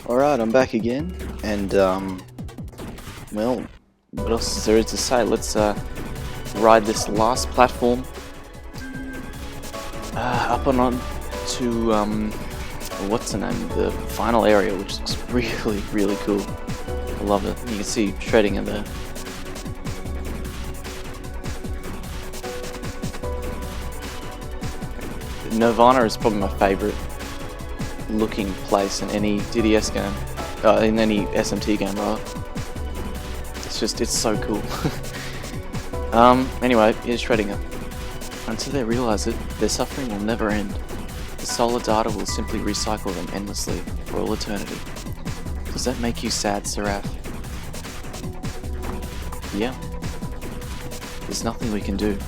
Alright, I'm back again, and well, what else is there to say? Let's ride this last platform up on to what's the name? The final area, which looks really, really cool. I love it. You can see shredding in there. Nirvana is probably my favorite looking place in any DDS game, in any SMT game, rather. It's so cool. Anyway, here's shredding it. Until they realize it, their suffering will never end. The solar data will simply recycle them endlessly for all eternity. Does that make you sad, Seraph? Yeah. There's nothing we can do.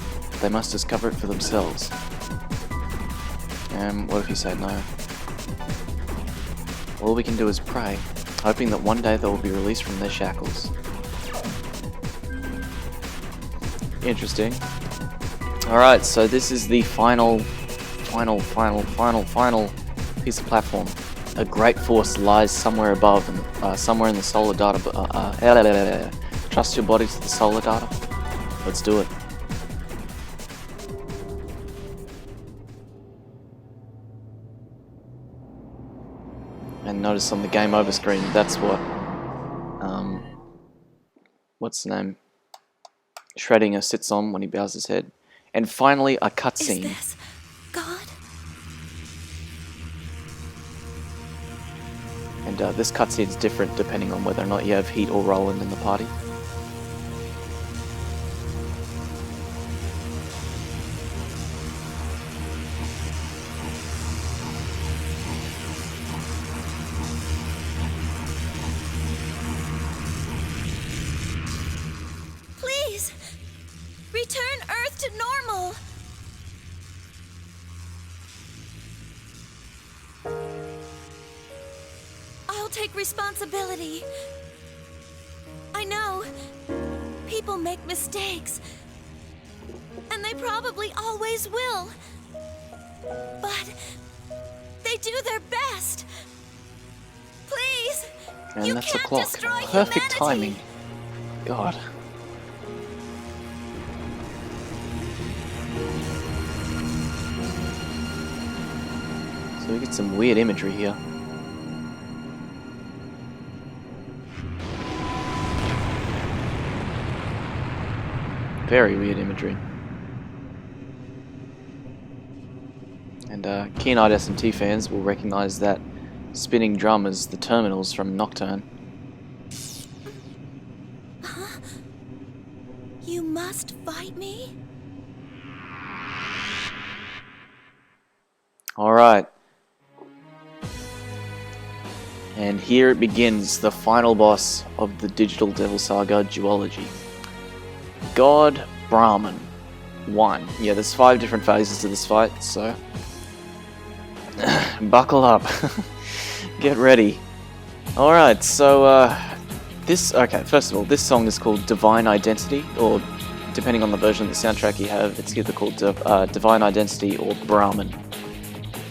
They must discover it for themselves. What if you say no? All we can do is pray, hoping that one day they will be released from their shackles. Interesting. Alright, so this is the final piece of platform. A great force lies somewhere above, and somewhere in the solar data. Trust your body to the solar data. Let's do it. And notice on the game over screen, that's what, what's the name? Schrödinger sits on when he bows his head. And finally, a cutscene. Is this God? And this cutscene is different depending on whether or not you have Heat or Roland in the party. Please! Return Earth to normal! I'll take responsibility. I know. People make mistakes. And they probably always will. But they do their best. Please! And You that's the can't clock. destroy Perfect humanity. timing. God. So we get some weird imagery here. Very weird imagery. And keen-eyed SMT fans will recognize that spinning drum as the terminals from Nocturne. Huh? You must fight me? Alright. And here it begins, the final boss of the Digital Devil Saga duology. God Brahman 1. Yeah, there's 5 different phases to this fight, so buckle up. Get ready. Alright, so first of all, this song is called Divine Identity, or depending on the version of the soundtrack you have, it's either called Divine Identity or Brahman.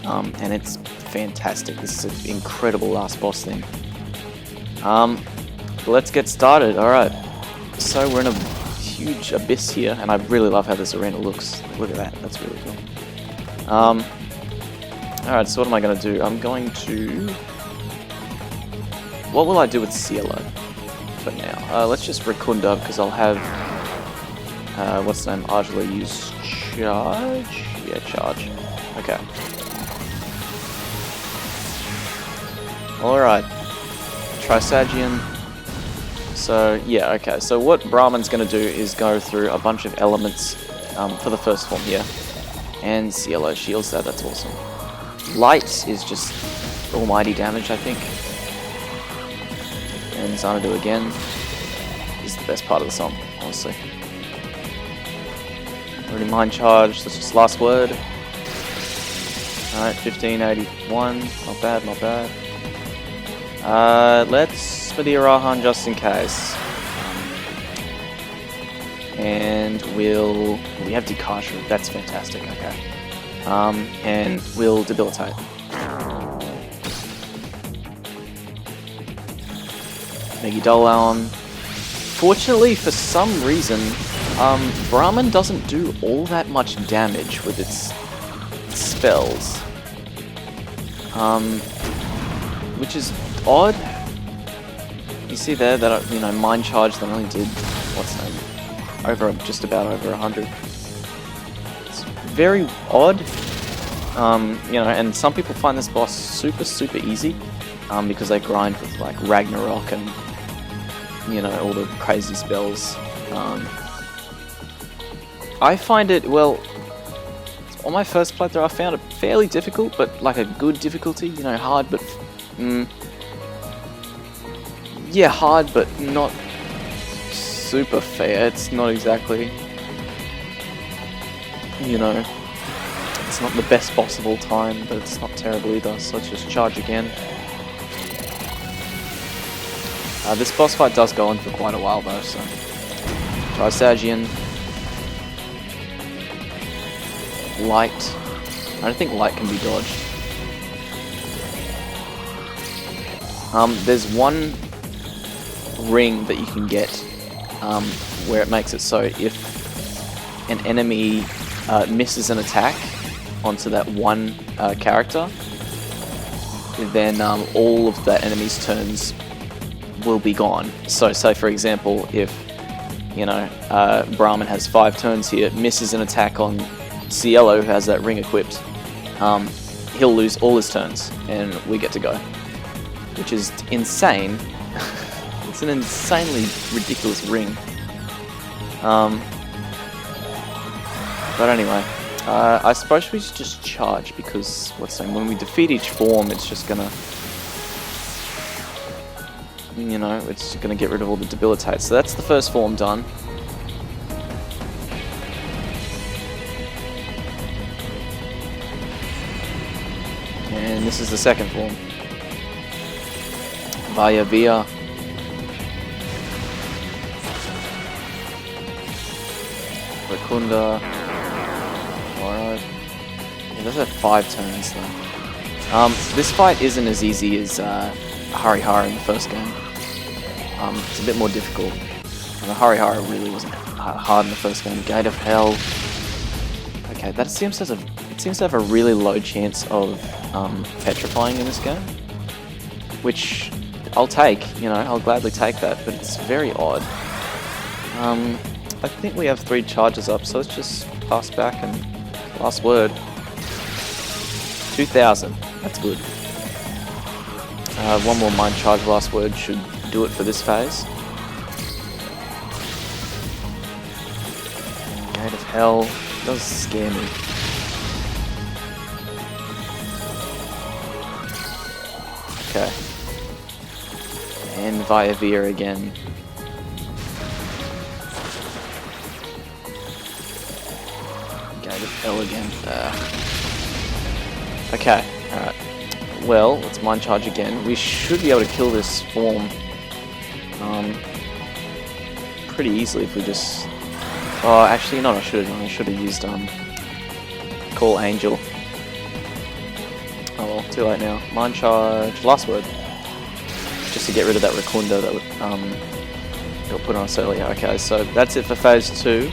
And it's fantastic. This is an incredible last boss thing. Let's get started. Alright. So we're in a huge abyss here, and I really love how this arena looks. Look at that. That's really cool. Alright, so what am I going to do? I'm going to... What will I do with Cielo for now? Let's just Racunda, because I'll have... what's the name? Argela use charge? Yeah, charge. Okay. Alright. Trisagian. So, yeah, okay. So what Brahman's going to do is go through a bunch of elements for the first form here. And Cielo shields that, that's awesome. Light is just almighty damage, I think. And Xanadu again is the best part of the song, honestly. Already mind charge, that's just last word. Alright, 1581, not bad, not bad. Let's for the Arahan just in case. And we have Dikasha, that's fantastic, okay. And we'll debilitate. Megidolaon. Fortunately, for some reason, Brahmin doesn't do all that much damage with its spells. Which is odd. You see there that, you know, Mind Charge that only did, what's the name? Just about over 100. It's very odd. You know, and some people find this boss super easy, because they grind with like Ragnarok and, you know, all the crazy spells. I find it, well, on my first playthrough I found it fairly difficult, but like a good difficulty, you know, hard, but yeah, hard, but not super fair. It's not exactly, you know, it's not the best boss of all time, but it's not terrible either, so let's just charge again. This boss fight does go on for quite a while though, so Trisagian. Light. I don't think light can be dodged. There's one ring that you can get where it makes it so if an enemy misses an attack onto that one character, then all of that enemy's turns will be gone. So say for example, if, you know, Brahmin has 5 turns here, misses an attack on Cielo, who has that ring equipped, he'll lose all his turns and we get to go, which is insane. It's an insanely ridiculous ring. But anyway, I suppose we should just charge, because what's the name, when we defeat each form, it's just gonna, you know, it's gonna get rid of all the debilitate. So that's the first form done. And this is the second form. Via Via. Rakunda. Alright. Yeah, those are 5 turns though. This fight isn't as easy as Harihara in the first game. It's a bit more difficult. And the Harihara really wasn't hard in the first game. Gate of Hell. Okay, that seems to have a really low chance of petrifying in this game, which I'll take, you know, I'll gladly take that, but it's very odd. I think we have 3 charges up, so let's just pass back and last word. 2000, that's good. One more Mind Charge last word should do it for this phase. Gate of Hell does scare me. Okay. And Via Via again. Gate of Hell again. Okay, alright. Well, let's Mind Charge again. We should be able to kill this form pretty easily if we just... Oh, actually, no, I should have used Call Angel. Oh well, too late now. Mind Charge, last word. Just to get rid of that Rakunda that got put on us earlier. Okay, so that's it for Phase 2.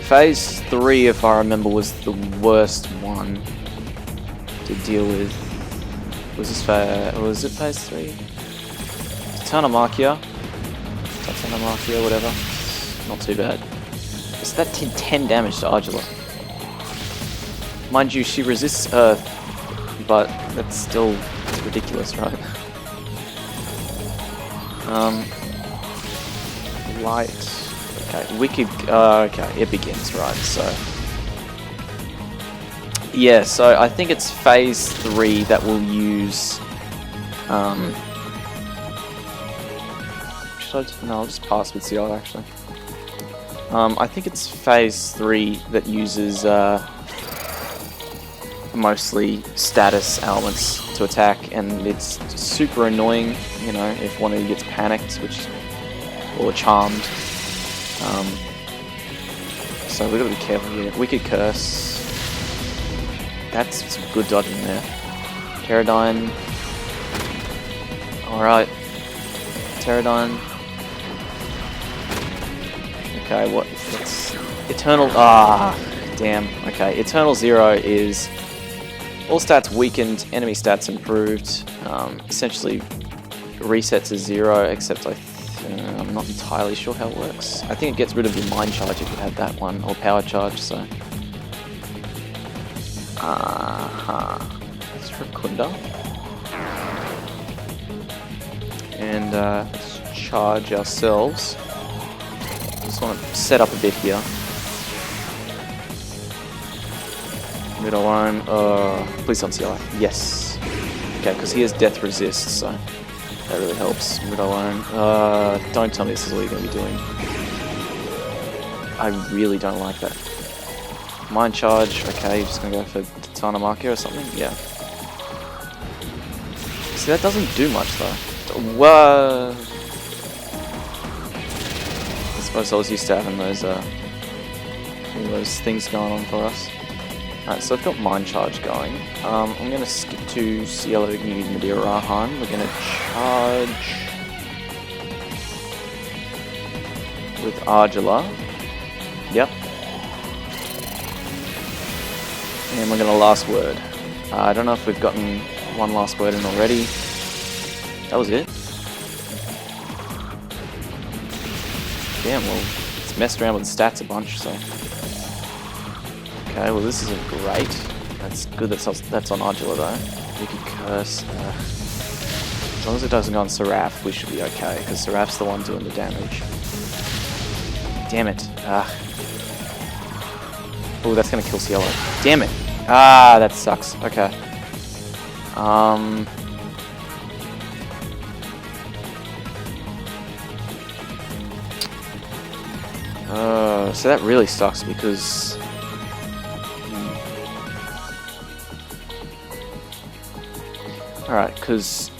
Phase 3, if I remember, was the worst one to deal with. Was this was it Phase 3? Titanomakia, whatever. Not too bad. It's that 10 damage to Argilla. Mind you, she resists Earth, but that's still ridiculous, right? Light. Okay, Wicked. Okay, it begins, right? So, yeah. So I think it's Phase 3 that will use. No, I'll just pass with CR actually. I think it's Phase 3 that uses mostly status elements to attack, and it's super annoying, you know, if one of you gets panicked, or charmed. So we've got to be careful here. Wicked Curse. That's some good dodging there. Pterodyne. Alright. Pterodine. Okay, what's Eternal? Ah, damn. Okay, Eternal Zero is all stats weakened, enemy stats improved. Essentially resets to 0, except I'm not entirely sure how it works. I think it gets rid of your mind charge if you have that one, or power charge. So, let's Racunda. And let's charge ourselves. Just want to set up a bit here. Middle arm. Please don't CLI. Yes. Okay, because he has death resist, so that really helps. Middle arm. Don't tell me this is all you're going to be doing. I really don't like that. Mind charge. Okay, you're just going to go for Titanomakia or something? Yeah. See, that doesn't do much though. Whoa! I suppose I was used to having those things going on for us. Alright, so I've got Mind Charge going. I'm going to skip to Cielo and use Medea Rahan. We're going to charge with Argila. Yep. And we're going to Last Word. I don't know if we've gotten one Last Word in already. That was it. Damn, well, it's messed around with the stats a bunch, so. Okay, well this isn't great. That's good that's on Argila though. We could curse. As long as it doesn't go on Seraph, we should be okay, because Seraph's the one doing the damage. Damn it. Oh, that's gonna kill Cielo. Damn it. That sucks. Okay. So that really sucks because alright, because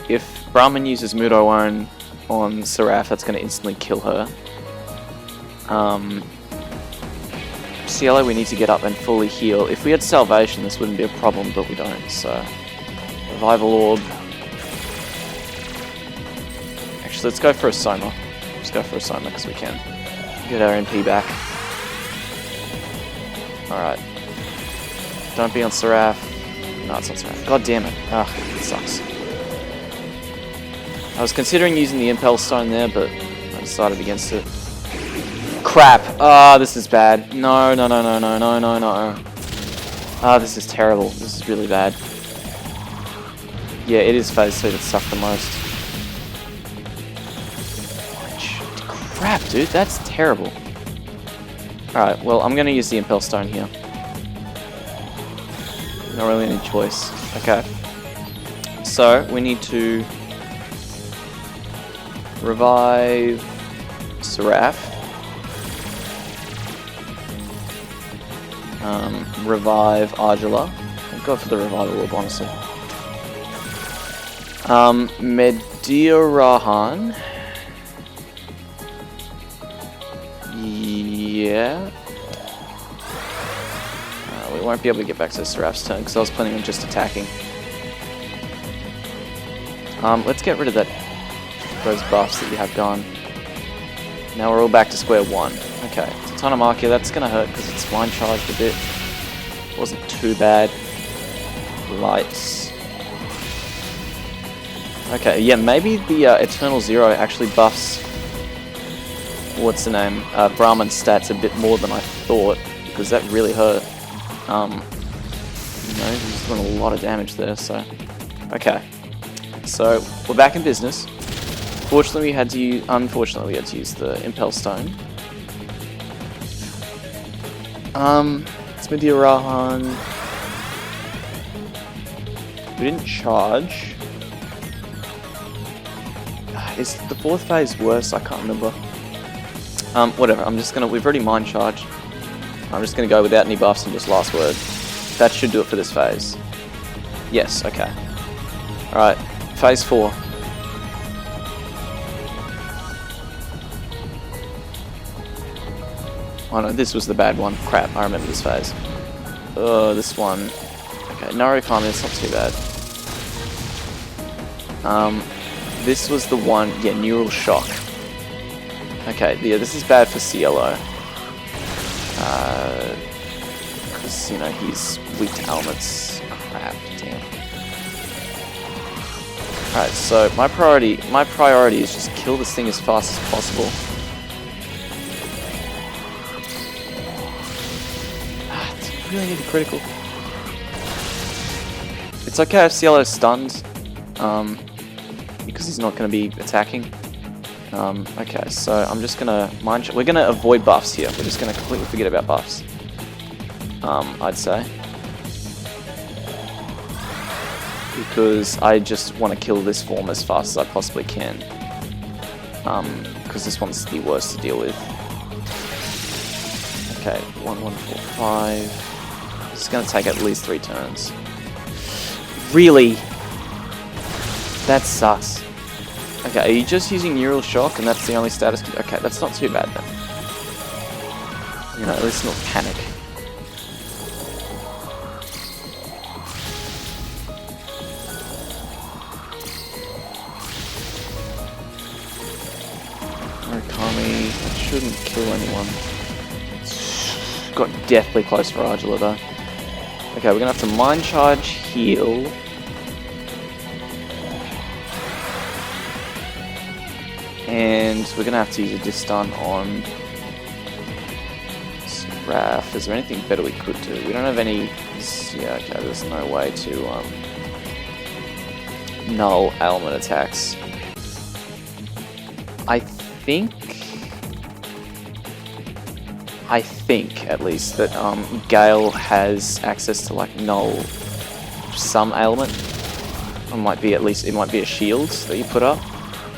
if Brahmin uses Mudo on Seraph, that's going to instantly kill her. Cielo, we need to get up and fully heal. If we had Salvation, this wouldn't be a problem, but we don't, so... Revival Orb. Actually, let's go for a Soma. Let's go for a Soma, because we can. Get our MP back. Alright. Don't be on Seraph. No, it's on Seraph. God damn it. It sucks. I was considering using the Impel Stone there, but I decided against it. Crap! This is bad. No. This is terrible. This is really bad. Yeah, it is Phase 2 that sucked the most. Crap, dude, that's terrible. Alright, well, I'm gonna use the Impel Stone here. Not really any choice. Okay. So, we need to revive Seraph. Revive Argila. I'll go for the Revival Orb, honestly. Medea Rahan. Yeah. We won't be able to get back to Seraph's turn because I was planning on just attacking. Let's get rid of those buffs that you have gone. Now we're all back to square one. Okay, Titanomakia, that's gonna hurt because it's mind charged a bit. Wasn't too bad. Lights. Okay, yeah, maybe the Eternal Zero actually buffs. What's the name? Brahman's stats a bit more than I thought because that really hurt. He's doing a lot of damage there. So, okay. So we're back in business. Unfortunately, we had to use the Impel Stone. It's Medea Rahan. We didn't charge. Is the fourth phase worse? I can't remember. Whatever. We've already mind charged. I'm just gonna go without any buffs and just Last Word. That should do it for this phase. Yes. Okay. All right. Phase 4. Oh no, this was the bad one. Crap, I remember this phase. This one. Okay, Narukami, it's not too bad. this was the one, yeah, neural shock. Okay, yeah, this is bad for Cielo. Because, you know, he's weak to elements. Crap, damn. Alright, so my priority is just kill this thing as fast as possible. I really need a critical. It's okay if Cielo's stunned, because he's not going to be attacking. Okay, so I'm just gonna we're gonna avoid buffs here. We're just gonna completely forget about buffs. I'd say. Because I just want to kill this form as fast as I possibly can. Because this one's the worst to deal with. Okay, 1, 1, 4, 5. It's gonna take at least 3 turns. Really? That sucks. Okay, are you just using neural shock and that's the only status? Okay, that's not too bad then. You know, at least not panic. Murakami, that shouldn't kill anyone. Got deathly close for Argilla though. Okay, we're gonna have to mind charge, heal. And we're gonna have to use a disstun on Raph. Is there anything better we could do? We don't have any. Yeah, okay, there's no way to null element attacks. I think at least that Gale has access to like null some element. It might be a shield that you put up.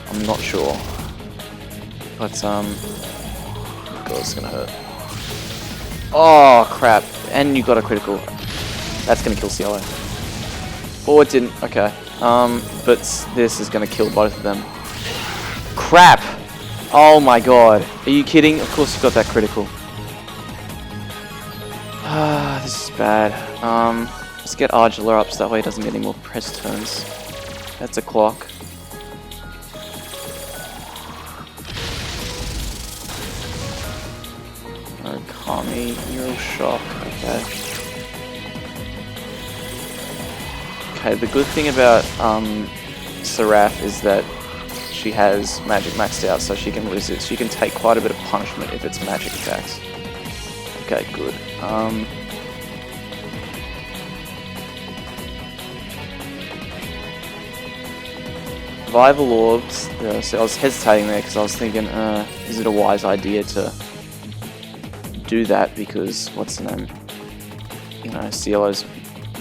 I'm not sure. But, God, it's gonna hurt. Oh, crap. And you got a critical. That's gonna kill Cielo. Oh, it didn't. Okay. But this is gonna kill both of them. Crap! Oh my god. Are you kidding? Of course you got that critical. Ah, this is bad. Let's get Argilla up so that way he doesn't get any more press turns. That's a clock. Kami, neural shock, okay. Okay, the good thing about Seraph is that she has magic maxed out, so she can resist. She can take quite a bit of punishment if it's magic attacks. Okay, good. Revival orbs. So I was hesitating there because I was thinking, is it a wise idea to do that, because what's the name? You know, Cielo's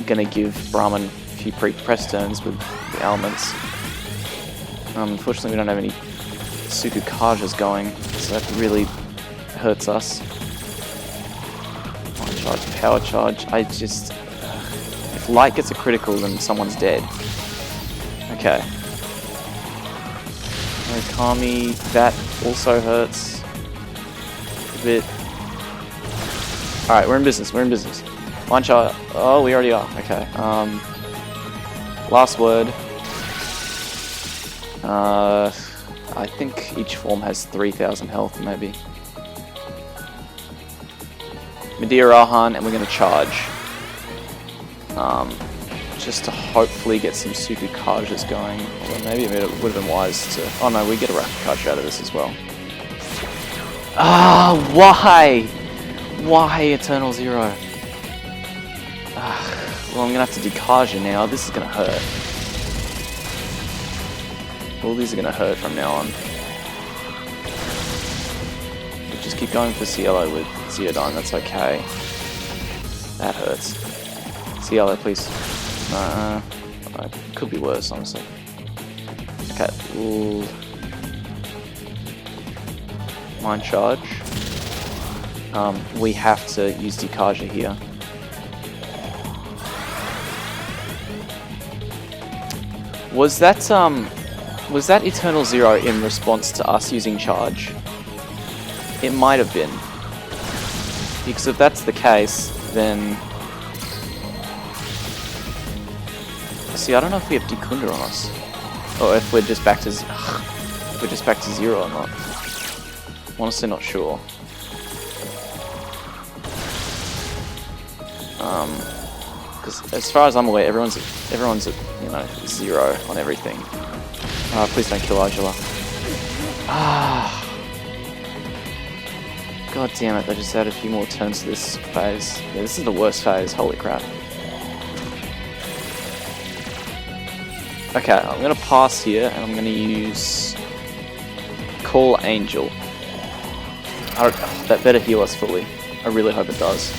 gonna give Brahman a few pre-press turns with the elements. Unfortunately, we don't have any Sukukajas going, so that really hurts us. One charge, power charge. I just, if light gets a critical, then someone's dead. Okay. Okami, that also hurts a bit. Alright, we're in business, One shot. Oh, we already are. Okay. Last word. I think each form has 3,000 health, maybe. Medea Rahan, and we're going to charge. Just to hopefully get some Sukukajas going. Although maybe it would have been wise to... Oh no, we get a Rakukaja out of this as well. Ah, why? Why Eternal Zero? Well, I'm gonna have to Dikaja now. This is gonna hurt. All these are gonna hurt from now on. We'll just keep going for Cielo with Zeodine, that's okay. That hurts. Cielo, please. It could be worse, honestly. Okay. Ooh. Mind charge. We have to use Dikaja here. Was that Eternal Zero in response to us using charge? It might have been. Because if that's the case, then... See, I don't know if we have Dekunda on us. Or if we're just back to zero or not. Honestly, not sure. Because as far as I'm aware, everyone's at you know 0 on everything. Please don't kill Angela. God damn it! I just added a few more turns to this phase. Yeah, this is the worst phase. Holy crap. Okay, I'm gonna pass here, and I'm gonna use Call Angel. That better heal us fully. I really hope it does.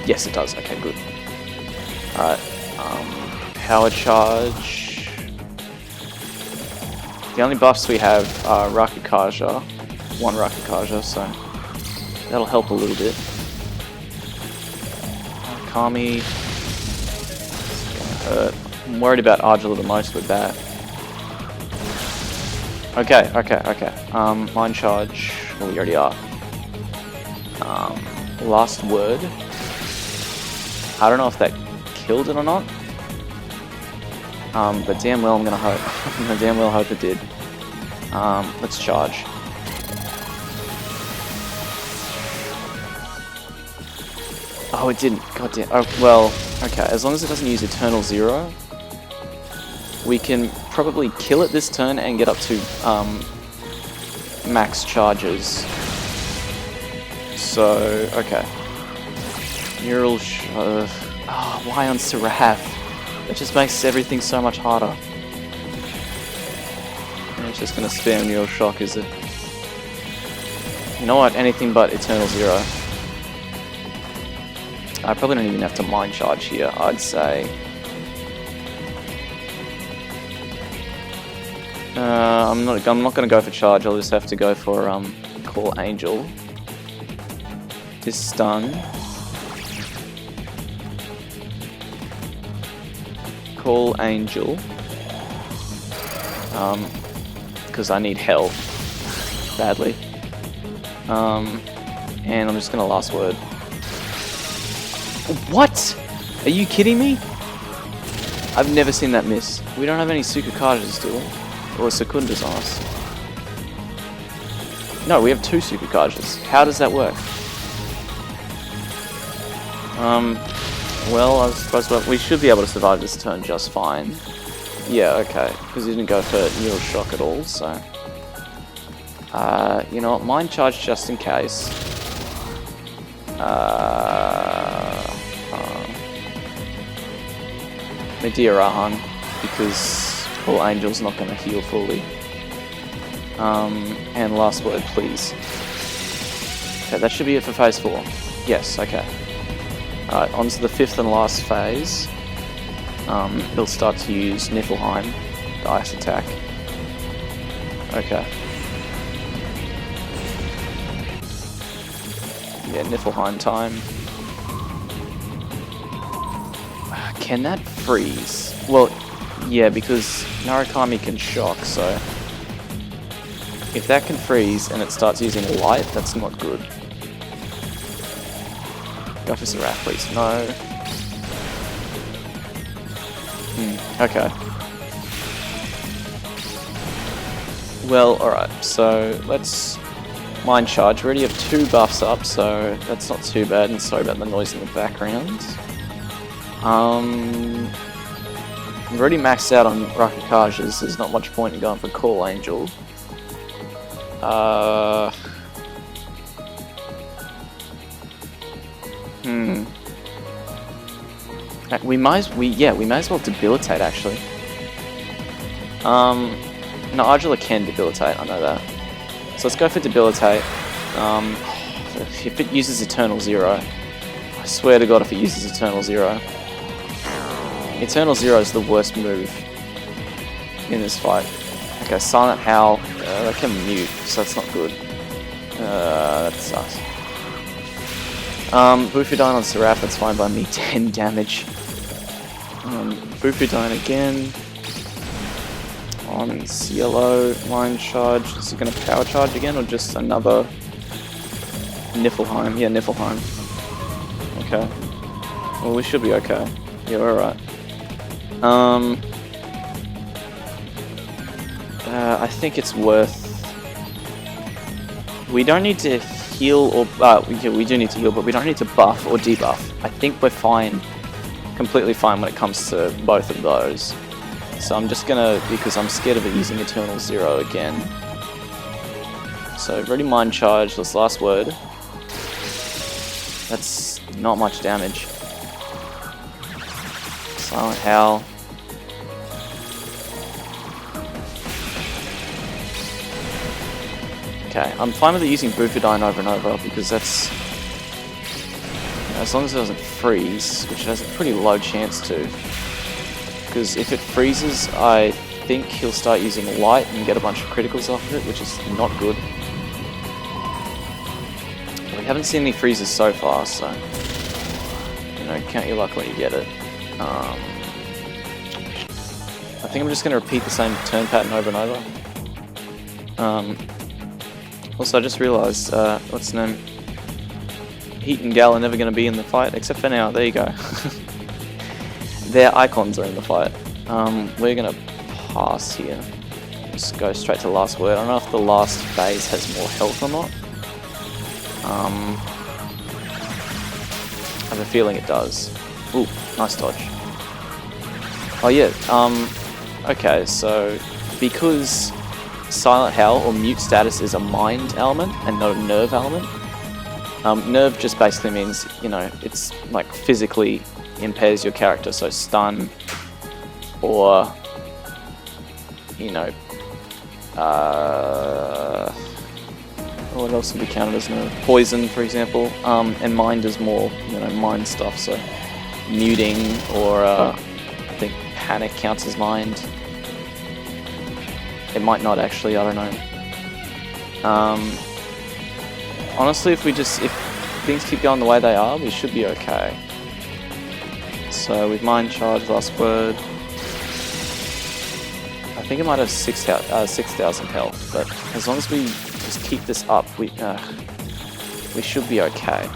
Yes, it does. Okay, good. Alright, Power Charge. The only buffs we have are Rakukaja. One Rakukaja, so that'll help a little bit. Kami. It's gonna hurt. I'm worried about Argila the most with that. Okay. Mind Charge. Well, we already are. Last Word. I don't know if that killed it or not. But damn well I'm gonna hope. I damn well hope it did. Let's charge. Oh, it didn't. God damn. Oh, well, okay. As long as it doesn't use Eternal Zero, we can probably kill it this turn and get up to max charges. So, okay. Neural why on Seraph? That just makes everything so much harder. And it's just gonna spam Neural Shock, is it? You know what? Anything but Eternal Zero. I probably don't even have to Mind Charge here, I'd say. I'm not gonna go for charge, I'll just have to go for Call Angel. This stun. Call Angel. Because I need help badly. And I'm just gonna Last Word. What? Are you kidding me? I've never seen that miss. We don't have any Sukukajas, do we? Or Secundas on us. No, we have 2 Sukukajas. How does that work? Well, I suppose we should be able to survive this turn just fine. Yeah, okay. Because he didn't go for Neural Shock at all, so... you know what? Mind Charge just in case. Medea Rahan, because Call Angel's not going to heal fully. And Last Word, please. Okay, that should be it for phase 4. Yes, okay. Alright, on to the 5th and last phase. He'll start to use Niflheim, the ice attack. Okay. Yeah, Niflheim time. Can that freeze? Well, yeah, because Narukami can shock, so... If that can freeze and it starts using light, that's not good. Go for Seraph, please. No. Okay. Well, alright, so let's Mind Charge. We already have 2 buffs up, so that's not too bad, and sorry about the noise in the background. We've already maxed out on Rakukajas, there's not much point in going for Call Angel. We may as well debilitate actually. No, Argila can debilitate, I know that. So let's go for debilitate. If it uses Eternal Zero, I swear to God if it uses Eternal Zero. Eternal Zero is the worst move in this fight. Okay, Silent Howl, that can mute, so that's not good. That sucks. Bufudyne on Seraph, that's fine by me, 10 damage. Bufudyne again. On Cielo, Mind Charge. Is he going to Power Charge again, or just another Niflheim? Yeah, Niflheim. Okay. Well, we should be okay. Yeah, we're alright. I think it's worth... We don't need to heal or... yeah, we do need to heal, but we don't need to buff or debuff. I think we're fine. Completely fine when it comes to both of those. So I'm just gonna... Because I'm scared of it using Eternal Zero again. So ready mind charge, this last word. That's not much damage. Silent Howl. Okay, I'm fine with it using Bufadine over and over because that's... as long as it doesn't freeze, which it has a pretty low chance to. Because if it freezes, I think he'll start using Light and get a bunch of criticals off of it, which is not good. We haven't seen any freezes so far, so... you know, count your luck when you get it. I think I'm just going to repeat the same turn pattern over and over. Also, I just realised, what's the name? Heat and Gal are never going to be in the fight, except for now. There you go. Their icons are in the fight. We're going to pass here. Just go straight to the last word. I don't know if the last phase has more health or not. I have a feeling it does. Ooh, nice dodge. Oh yeah, okay, so because Silent Howl or Mute status is a mind element and not a nerve element, nerve just basically means, you know, it's like physically impairs your character, so stun or, you know, what else would be counted as nerve? Poison, for example, and mind is more, you know, mind stuff, so muting or, I think panic counts as mind. It might not actually, I don't know. Honestly, if things keep going the way they are, we should be okay. So with mind charge, last word. I think it might have 6,000 health, but as long as we just keep this up, we should be okay.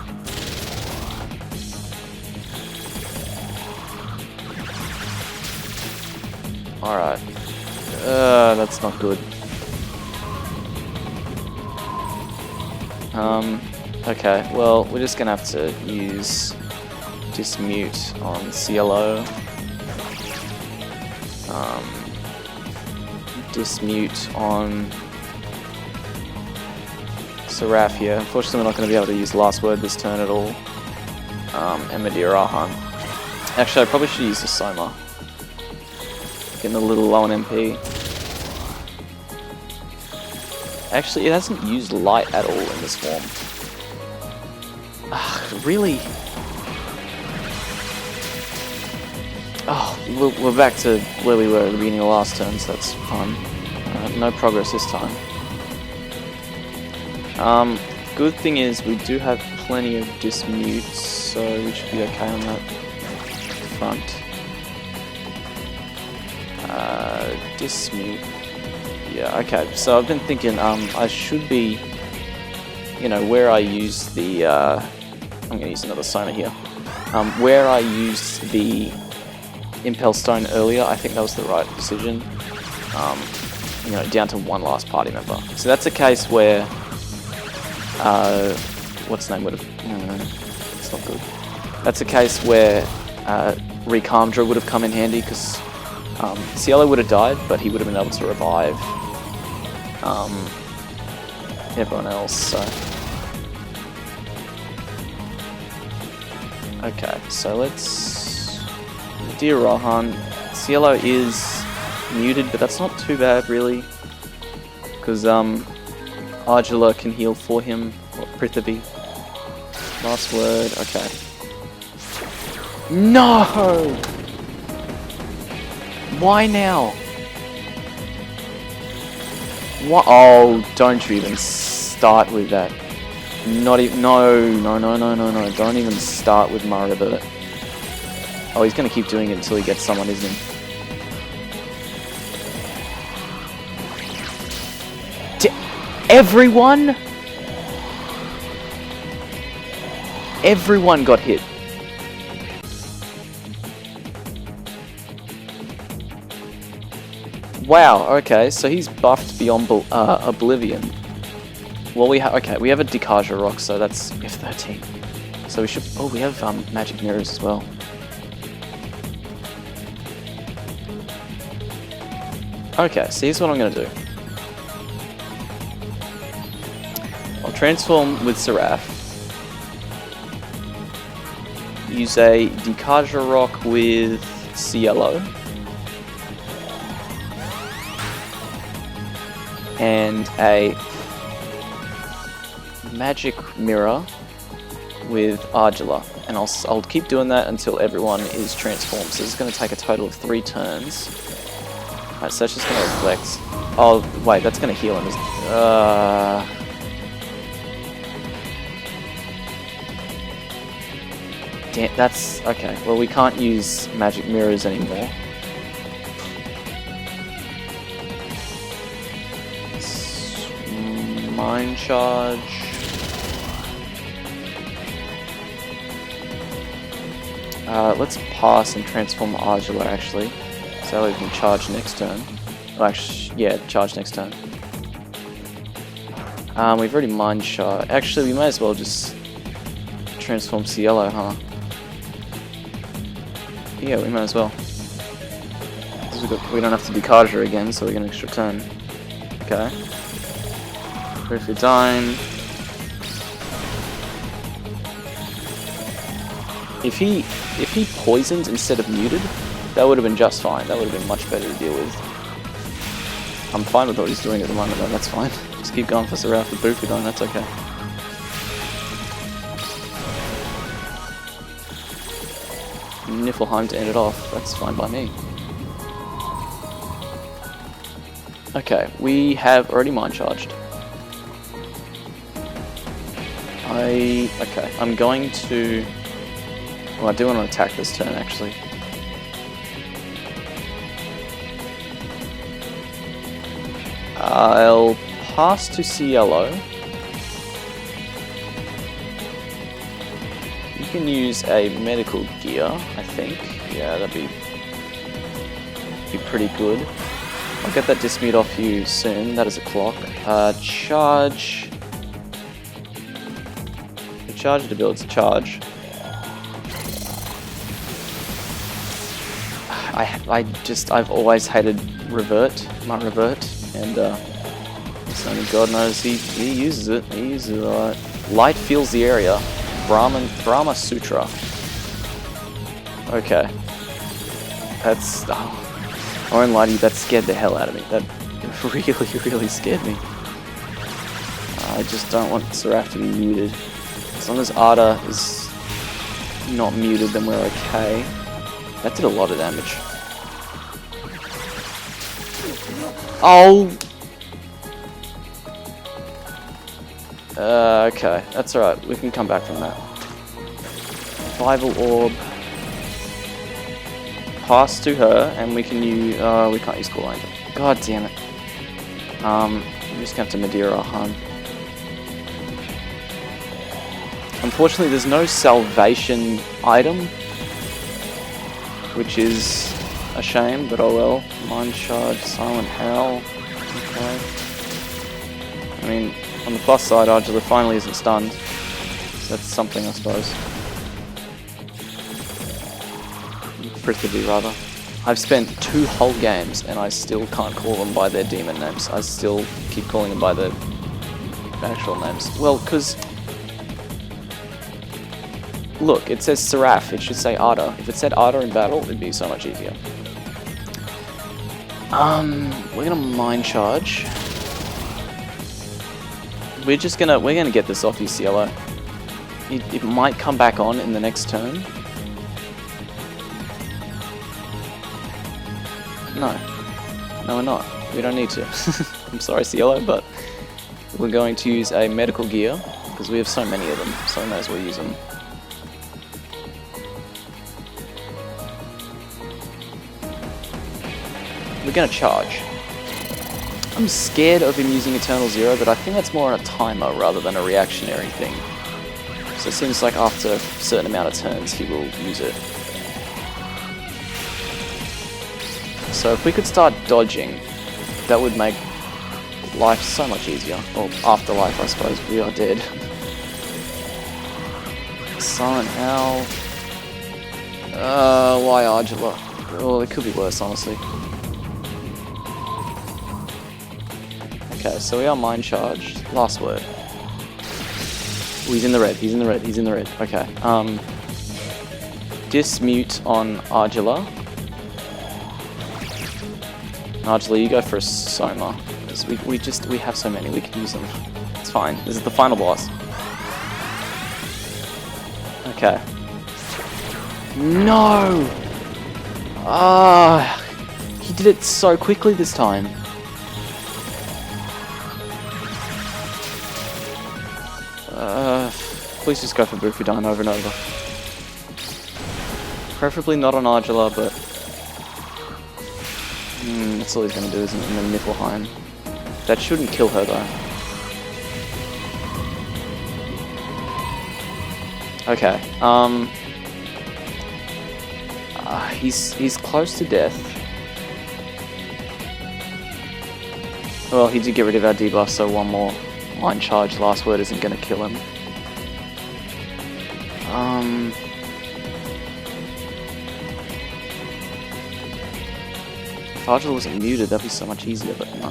Alright. That's not good. Okay, well, we're just gonna have to use Dismute on CLO. Dismute on Seraphia. Unfortunately, we're not going to be able to use Last Word this turn at all. And Madeira Rahan. Actually, I probably should use the Soma. Getting a little low on MP. Actually, it hasn't used Light at all in this form. Really? Oh, we're back to where we were at the beginning of last turn, so that's fun. No progress this time. Good thing is we do have plenty of dismutes, so we should be okay on that front. Dismute. Yeah, okay. So I've been thinking, I should be, you know, where I use the, I'm going to use another Soma here. Where I used the Impel Stone earlier, I think that was the right decision. You know, down to one last party member. So that's a case where, what's the name would have, it's not good. That's a case where Recalmdra would have come in handy, because Cielo would have died, but he would have been able to revive everyone else, so. Okay, so let's... Dear Rohan, Cielo is muted, but that's not too bad, really. Because Argila can heal for him, or Prithavi. Last word, okay. No! Why now? What? Oh, don't you even start with that. Not even. No. Don't even start with Maribert. Oh, he's gonna keep doing it until he gets someone, isn't he? Everyone? Everyone got hit. Wow, okay, so he's buffed beyond Oblivion. Well, we have a Dikaja rock, so that's we have 13. So we should. Oh, we have magic mirrors as well. Okay, so here's what I'm gonna do. I'll transform with Seraph. Use a Dikaja rock with Cielo. And a magic mirror with Argila, and I'll keep doing that until everyone is transformed. So it's going to take a total of 3 turns. Alright, so that's just going to reflect. Oh wait, that's going to heal him. Damn, that's okay. Well, we can't use magic mirrors anymore. Mind charge. Let's pass and transform Argila actually, so we can charge next turn. Oh, actually, yeah, charge next turn. We've already mind charge. Actually, we may as well just transform Cielo, huh? Yeah, we might as well. We don't have to Dikaja again, so we get an extra turn. Okay. If you're dying. If he poisoned instead of muted, that would have been just fine. That would have been much better to deal with. I'm fine with what he's doing at the moment though, that's fine. Just keep going for Seraph with Bufudon, that's okay. Niflheim to end it off, that's fine by me. Okay, we have already mind charged. Okay, I'm going to... Well, I do want to attack this turn, actually. I'll pass to Cielo. You can use a medical gear, I think. Yeah, that'd be pretty good. I'll get that dismute off you soon. That is a clock. Charge... Charge to build, it's a charge. I've always hated my revert, and only God knows he uses it. He uses it alright. Light fills the area. Brahma Sutra. Okay. That's... Oh, I won't lie to you, that scared the hell out of me. That really scared me. I just don't want Seraph to be muted. As long as Arda is not muted, then we're okay. That did a lot of damage. Oh! Okay, that's alright. We can come back from that. Survival Orb. Pass to her, and we can use... we can't use Cool Angel. God damn it. I'm just going to have to Madeira Han. Unfortunately, there's no salvation item, which is a shame, but oh well. Mind Charge, Silent Howl. Okay. I mean, on the plus side, Argila finally isn't stunned. So that's something, I suppose. Prithvi, rather. I've spent 2 whole games, and I still can't call them by their demon names. I still keep calling them by their actual names. Well, because... Look, it says Seraph, it should say Arda. If it said Arda in battle, it'd be so much easier. We're gonna Mind Charge. We're gonna get this off you, Cielo. It might come back on in the next turn. No, we're not. We don't need to. I'm sorry, Cielo, but we're going to use a medical gear, because we have so many of them, so we may as well use them. We're gonna charge. I'm scared of him using Eternal Zero, but I think that's more on a timer rather than a reactionary thing. So it seems like after a certain amount of turns, he will use it. So if we could start dodging, That would make life so much easier. Or afterlife, I suppose. We are dead. Silent Owl. Why Argilla? Oh, it could be worse, honestly. Okay, so we are mind charged. Last word. Oh, he's in the red, he's in the red, he's in the red. Okay. Dismute on Argilla. Argilla, you go for a Soma. Because we have so many, we can use them. It's fine. This is the final boss. Okay. No! Ah, he did it so quickly this time. Please just go for Bufudine over and over. Preferably not on Argilla, but that's all he's going to do, isn't it? And then Niflheim. That shouldn't kill her though. Okay. He's close to death. Well, he did get rid of our debuff, so one more mind charge. Last word isn't going to kill him. If Argilla wasn't muted, that'd be so much easier, but no.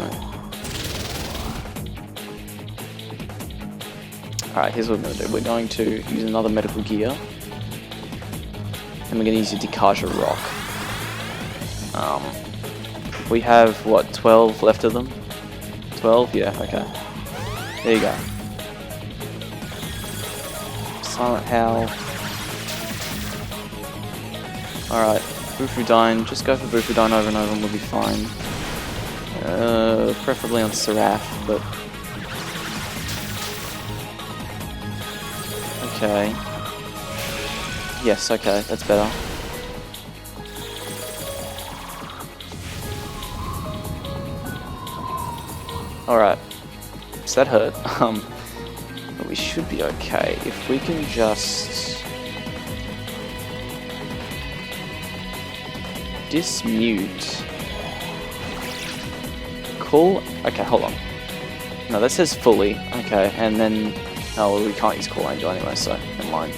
Alright, here's what we're going to do. We're going to use another medical gear. And we're going to use a Dikaja Rock. We have, what, 12 left of them? 12? Yeah, okay. There you go. Silent Howl. Alright, Bufudine. Just go for Bufudine over and over and we'll be fine. Preferably on Seraph, but... Okay. Yes, okay, that's better. Alright. So that hurt. But we should be okay. If we can just... dismute... Cool? Okay, hold on. No, that says fully. Okay, and then... Oh, well, we can't use Cool Angel anyway, so never mind.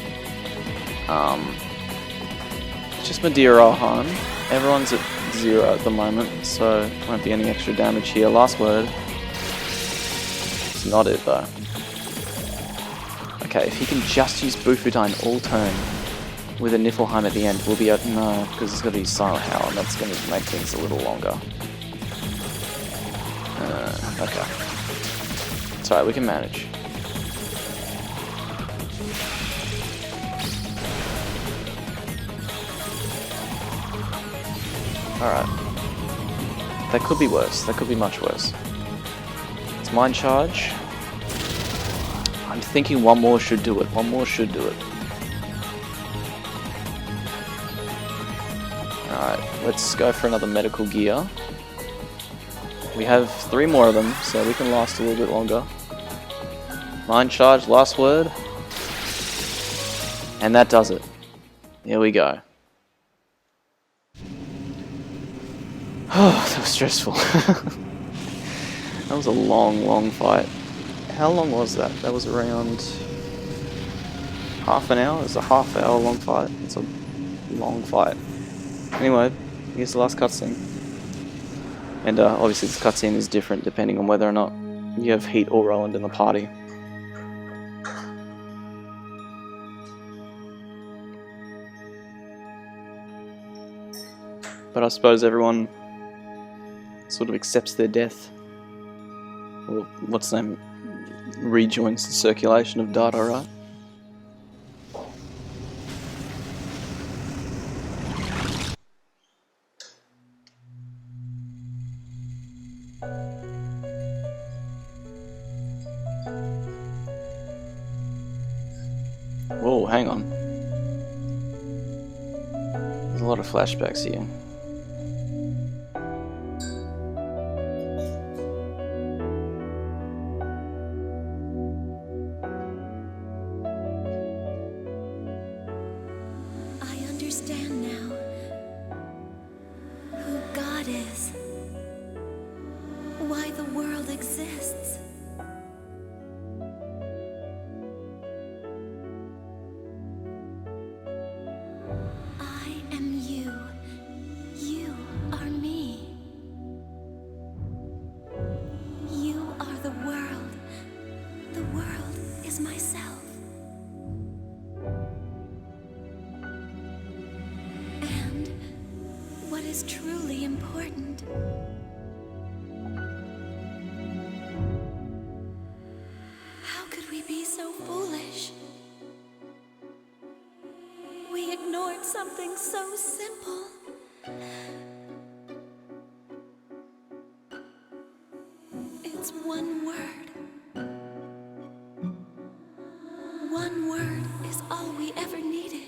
It's just Madeira Arhan. Everyone's at 0 at the moment, so won't be any extra damage here. Last word. It's not it though. Okay, if he can just use Bufudine all turn with a Niflheim at the end, we'll be at... No, because it's got to be Silent Howl, and that's going to make things a little longer. Okay. It's alright, we can manage. Alright. That could be worse. That could be much worse. It's Mind Charge. I'm thinking one more should do it. One more should do it. Alright, let's go for another medical gear. We have 3 more of them, so we can last a little bit longer. Mind Charge, last word. And that does it. Here we go. Oh, that was stressful. That was a long fight. How long was that? That was around half an hour? It's a half-hour long fight. It's a long fight. Anyway, here's the last cutscene. And obviously this cutscene is different depending on whether or not you have Heat or Roland in the party. But I suppose everyone sort of accepts their death. Or what's the name? Rejoins the circulation of data, right? Whoa, hang on. There's a lot of flashbacks here. Understand now who God is. world exists. I am you. You are me. You are the world. The world is myself. And what is truly important? How could we be so foolish? We ignored something so simple. It's one word. One word is all we ever needed.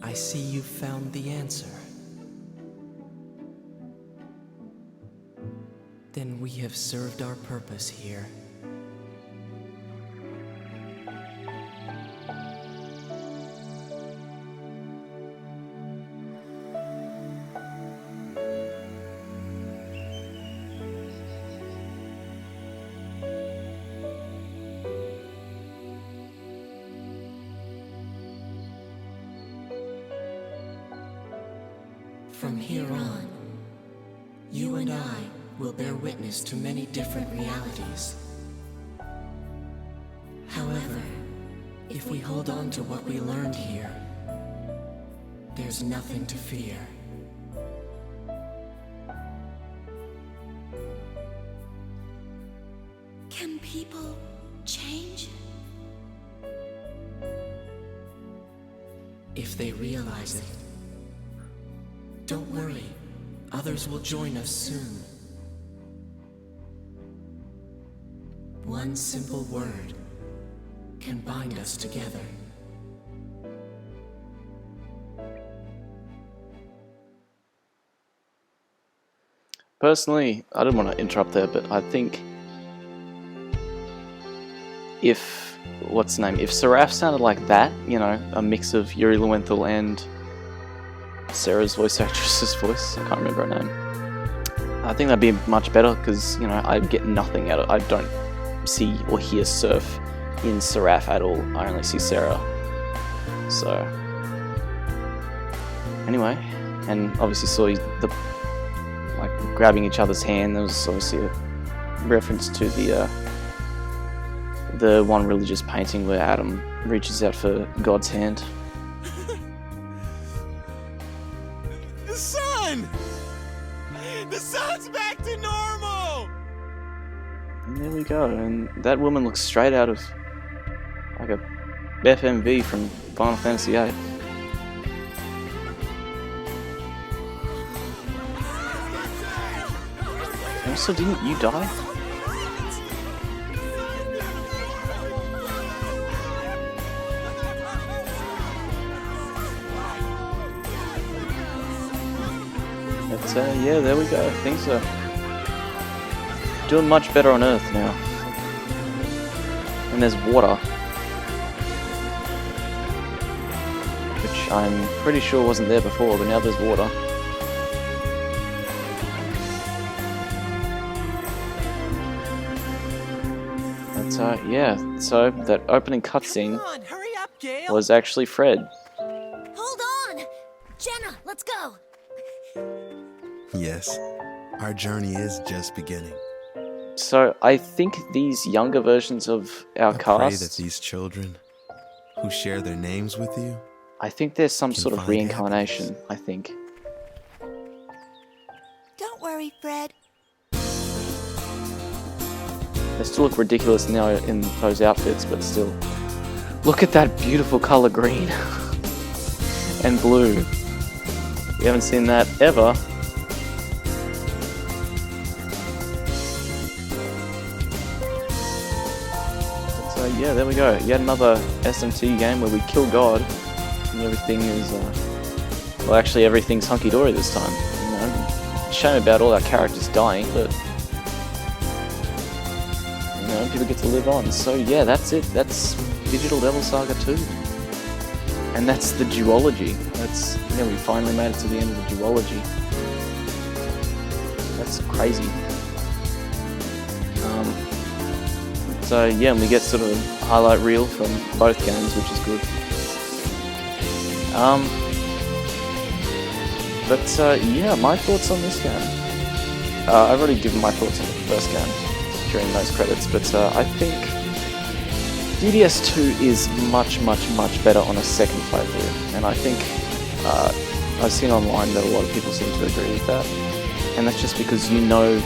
I see you found the answer. Then we have served our purpose here. From here on, you and I will bear witness to many different realities. However, if we hold on to what we learned here, there's nothing to fear. Can people change? If they realize it. Don't worry, others will join us soon. One simple word can bind us together. Personally, I didn't want to interrupt there, but I think if Seraph sounded like that, you know, a mix of Yuri Lowenthal and Sarah's voice actress's voice, I can't remember her name, I think that'd be much better, because, you know, I get nothing out of it. I don't see or hear Surf in Seraph at all. I only see Sarah. So, anyway, and obviously saw the, like, grabbing each other's hand. There was obviously a reference to the one religious painting where Adam reaches out for God's hand. The sun! The sun's back to normal! And there we go, and that woman looks straight out of like a FMV from Final Fantasy VIII. Also, didn't you die? But yeah, there we go. Things are doing much better on Earth now. And there's water, which I'm pretty sure wasn't there before, but now there's water. But yeah, so that opening cutscene was actually Fred. Hold on! Jenna, let's go! Yes, our journey is just beginning. So I think these younger versions of our I pray that cast, these children who share their names with you, I think there's some can sort of find reincarnation, happiness. I think. Don't worry, Fred. They still look ridiculous now in those outfits, but still. Look at that beautiful color green and blue. We haven't seen that ever yeah, there we go. Yet another SMT game where we kill God, and everything is, well, actually everything's hunky-dory this time. You know, shame about all our characters dying, but you know, people get to live on. So yeah, that's it. That's Digital Devil Saga 2, and that's the duology. That's, yeah, we finally made it to the end of the duology. That's crazy. So yeah, and we get sort of a highlight reel from both games, which is good. Yeah, my thoughts on this game. I've already given my thoughts on the first game during those credits, but I think DDS2 is much better on a second playthrough, and I think I've seen online that a lot of people seem to agree with that, and that's just because you know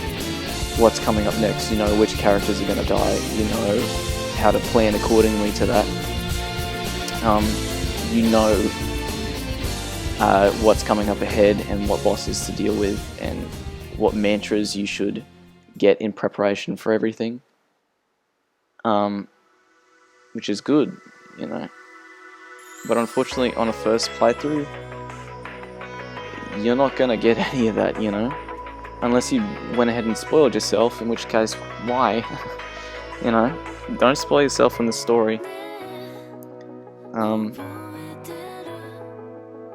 what's coming up next, you know which characters are going to die, you know how to plan accordingly to that, you know what's coming up ahead and what bosses to deal with and what mantras you should get in preparation for everything, which is good, you know. But unfortunately on a first playthrough you're not going to get any of that, you know. Unless you went ahead and spoiled yourself, in which case, why? You know, don't spoil yourself in the story.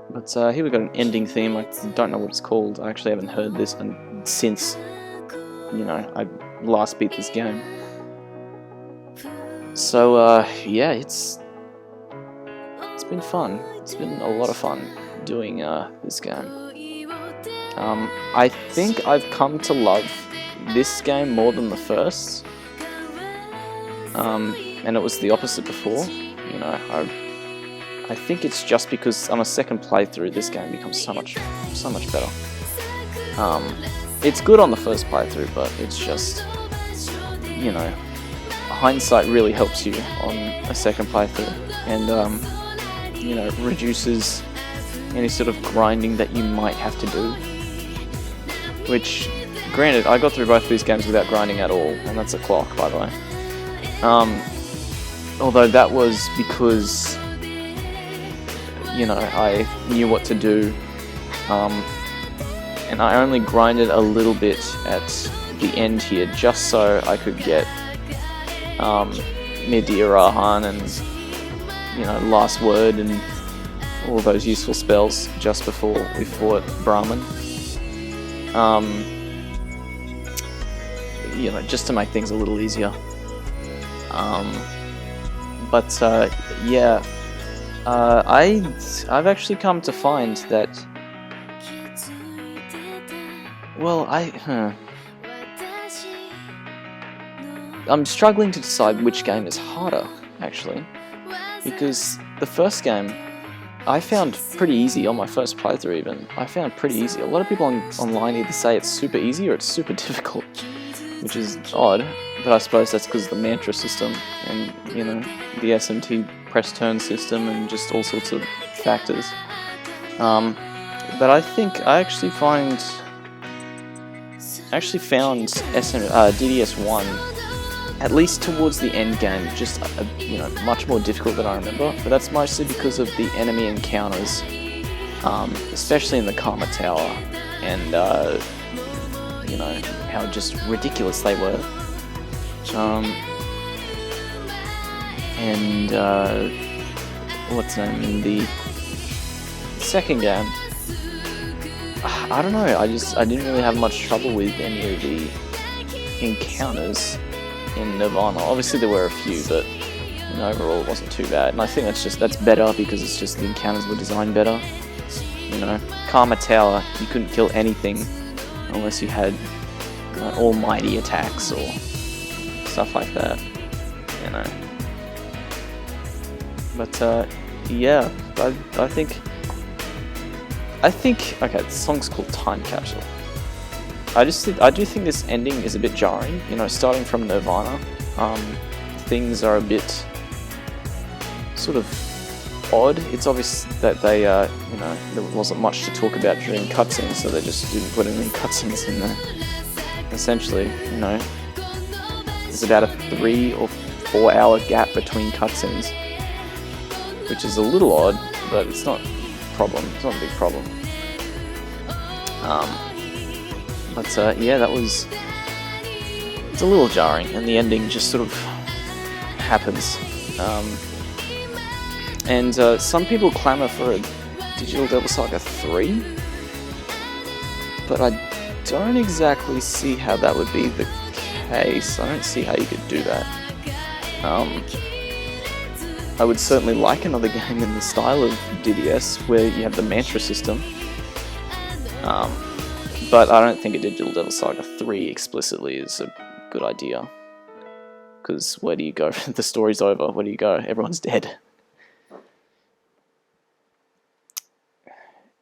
But here we got an ending theme. I don't know what it's called. I actually haven't heard this since, you know, I last beat this game. So yeah, it's been fun. It's been a lot of fun doing this game. I think I've come to love this game more than the first, and it was the opposite before. You know, I think it's just because on a second playthrough this game becomes so much better. It's good on the first playthrough, but it's just, you know, hindsight really helps you on a second playthrough, and you know, reduces any sort of grinding that you might have to do. Which, granted, I got through both of these games without grinding at all, and that's a clock, by the way. Although that was because, you know, I knew what to do, and I only grinded a little bit at the end here, just so I could get Midir Rahan and, you know, Last Word and all those useful spells just before we fought Brahmin. You know, just to make things a little easier. Yeah, I've actually come to find that, well, I'm struggling to decide which game is harder, actually, because the first game I found pretty easy on my first playthrough even. I found pretty easy. A lot of people online either say it's super easy or it's super difficult, which is odd, but I suppose that's because of the mantra system and, you know, the SMT press turn system and just all sorts of factors. But I think I actually found DDS1, at least towards the end game, just you know, much more difficult than I remember. But that's mostly because of the enemy encounters, especially in the Karma Tower, and you know, how just ridiculous they were. What's the name in the second game? I don't know. I didn't really have much trouble with any of the encounters in Nirvana. Obviously there were a few, but, you know, overall it wasn't too bad. And I think that's better because it's just the encounters were designed better. You know, Karma Tower, you couldn't kill anything unless you had, you know, almighty attacks or stuff like that. You know. But yeah, I think okay, the song's called Time Capsule. I do think this ending is a bit jarring. You know, starting from Nirvana, things are a bit sort of odd. It's obvious that they, you know, there wasn't much to talk about during cutscenes, so they just didn't put any cutscenes in there. Essentially, you know, there's about a 3 or 4-hour gap between cutscenes, which is a little odd, but it's not a problem. It's not a big problem. Yeah, that was... It's a little jarring, and the ending just sort of happens. Some people clamour for a Digital Devil Saga 3, but I don't exactly see how that would be the case. I don't see how you could do that. I would certainly like another game in the style of DDS, where you have the mantra system, but I don't think a Digital Devil Saga 3 explicitly is a good idea. Because where do you go? The story's over. Where do you go? Everyone's dead.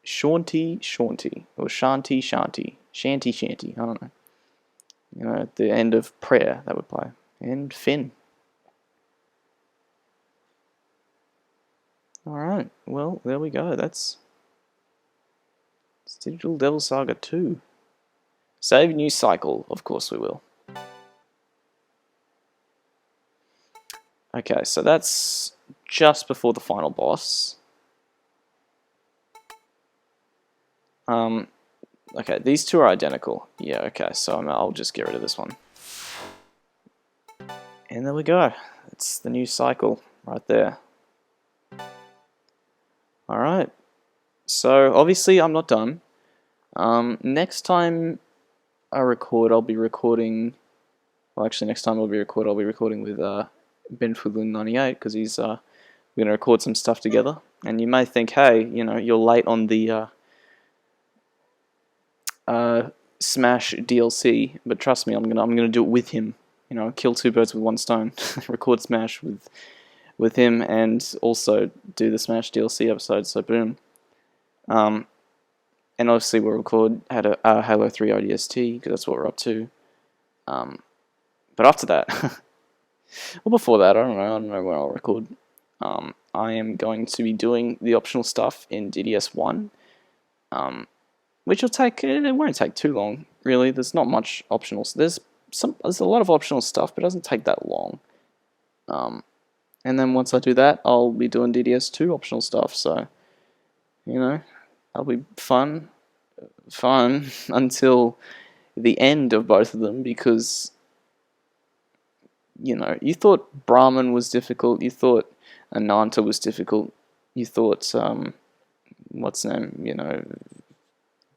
Shanty, or Shanty, Shanty, I don't know. You know, at the end of prayer, that would play. And Finn. Alright, well, there we go. It's Digital Devil Saga 2. Save new cycle, of course we will. Okay, so that's just before the final boss. Okay, these two are identical. Yeah, okay, so I'll just get rid of this one. And there we go. It's the new cycle right there. Alright, so obviously I'm not done. Next time I record, I'll be recording... Well, actually, next time I'll be recording with Ben Fulun 98, because he's we're going to record some stuff together. And you may think, hey, you know, you're late on the Smash DLC, but trust me, I'm gonna do it with him. You know, kill two birds with one stone. Record Smash with him, and also do the Smash DLC episode. So boom. And obviously we'll record Halo 3 ODST, because that's what we're up to. But after that, well, before that, I don't know when I'll record. I am going to be doing the optional stuff in DDS 1. Which will take, it won't take too long, really. There's not much optional. There's a lot of optional stuff, but it doesn't take that long. And then once I do that, I'll be doing DDS 2 optional stuff, so, you know, that'll be fun until the end of both of them, because, you know, you thought Brahmin was difficult, you thought Ananta was difficult, you thought, what's the name, you know,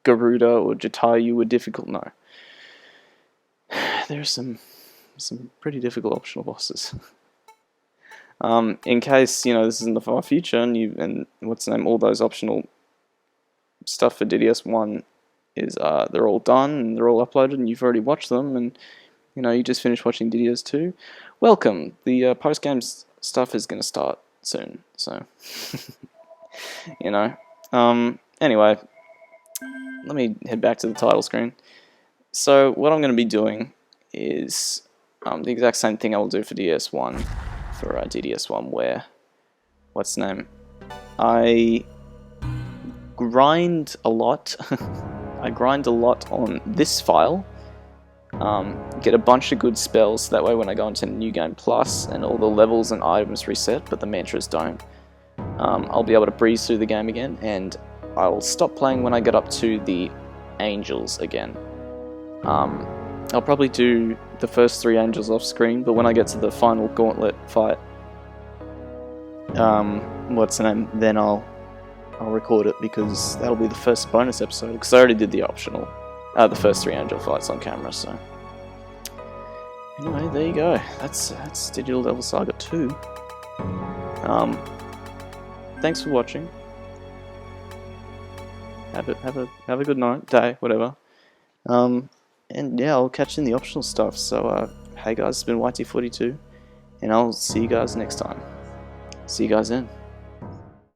Garuda or Jatayu were difficult. No. There are some pretty difficult optional bosses. In case, you know, this is in the far future and what's the name, all those optional stuff for DDS 1 is they're all done and they're all uploaded and you've already watched them, and you know, you just finished watching DDS 2. Welcome. The post-game stuff is going to start soon, so you know. Anyway, let me head back to the title screen. So what I'm going to be doing is the exact same thing I will do for DDS1, where, what's the name, I grind a lot. I grind a lot on this file, get a bunch of good spells, that way when I go into New Game Plus and all the levels and items reset, but the mantras don't, I'll be able to breeze through the game again, and I'll stop playing when I get up to the angels again. I'll probably do the first 3 angels off screen, but when I get to the final gauntlet fight, what's the name, then I'll record it, because that'll be the first bonus episode, because I already did the optional, the first 3 angel fights on camera, so. Anyway, there you go. That's Digital Devil Saga 2. Thanks for watching. Have a good night, day, whatever. And yeah, I'll catch you in the optional stuff. So, hey guys, it's been YT42, and I'll see you guys next time. See you guys then.